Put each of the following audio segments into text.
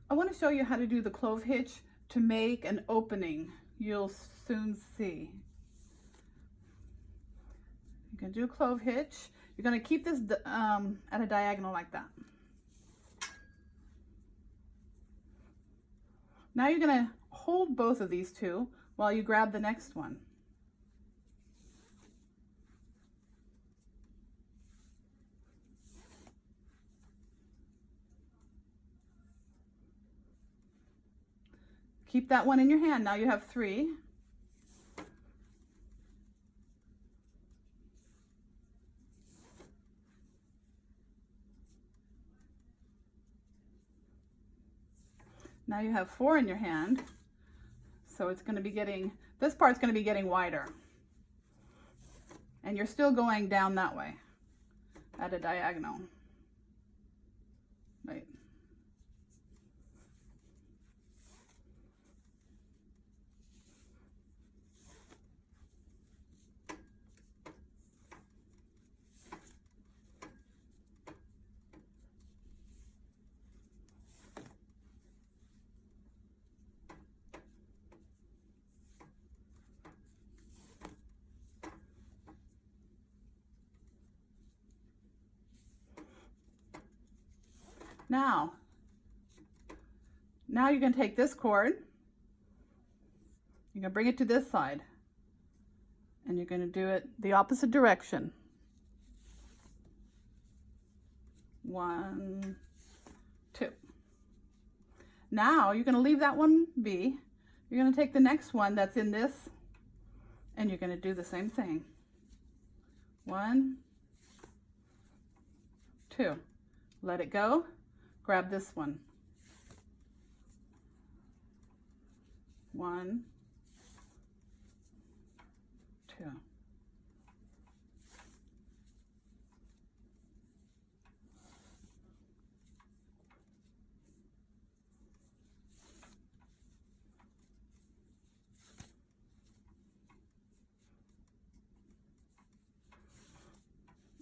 I want to show you how to do the clove hitch to make an opening. You'll soon see. You can do a clove hitch. You're going to keep this at a diagonal like that. Now you're going to hold both of these two while you grab the next one. Keep that one in your hand. Now you have 3. Now you have 4 in your hand. So it's going to be getting, this part's going to be getting wider. And you're still going down that way at a diagonal. Right. Now you're going to take this cord, you're going to bring it to this side, and you're going to do it the opposite direction. 1, 2. Now you're going to leave that one be. You're going to take the next one that's in this, and you're going to do the same thing. 1, 2. Let it go. Grab this one. 1, 2.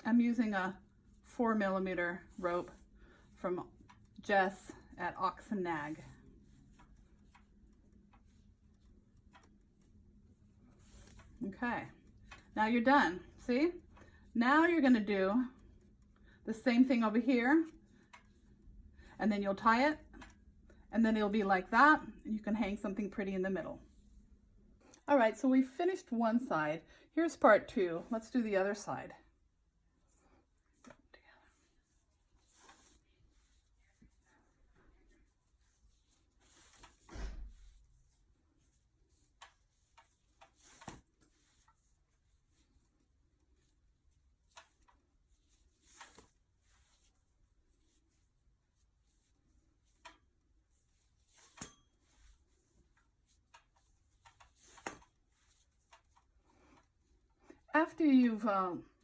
I'm using a 4mm rope from Jess at Ox and Nag. Okay, now you're done. See? Now you're going to do the same thing over here, and then you'll tie it, and then it'll be like that. You can hang something pretty in the middle. All right, so we finished one side. Here's part 2. Let's do the other side. After you've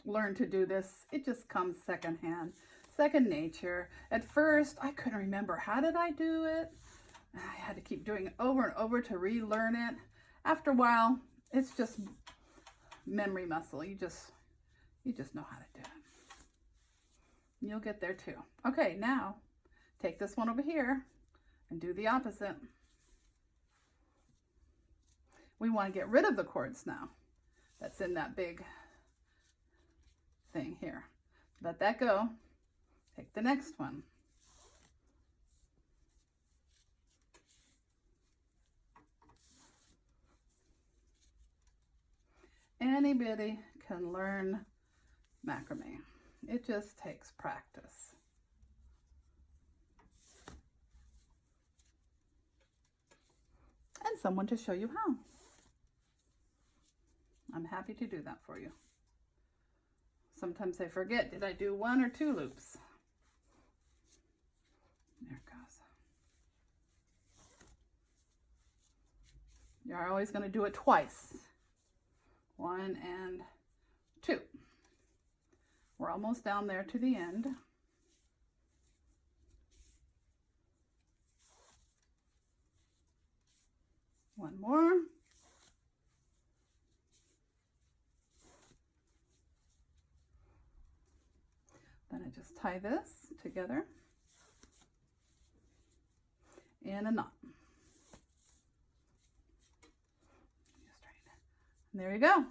learned to do this, it just comes secondhand, second nature. At first, I couldn't remember, how did I do it? I had to keep doing it over and over to relearn it. After a while, it's just memory muscle. You just know how to do it. You'll get there too. Okay, now take this one over here and do the opposite. We want to get rid of the cords now. That's in that big thing here. Let that go. Take the next one. Anybody can learn macrame. It just takes practice. And someone to show you how. I'm happy to do that for you. Sometimes I forget, did I do 1 or 2 loops? There it goes. You're always going to do it twice. 1 and 2. We're almost down there to the end. One more. Then I just tie this together. in a knot. And there you go.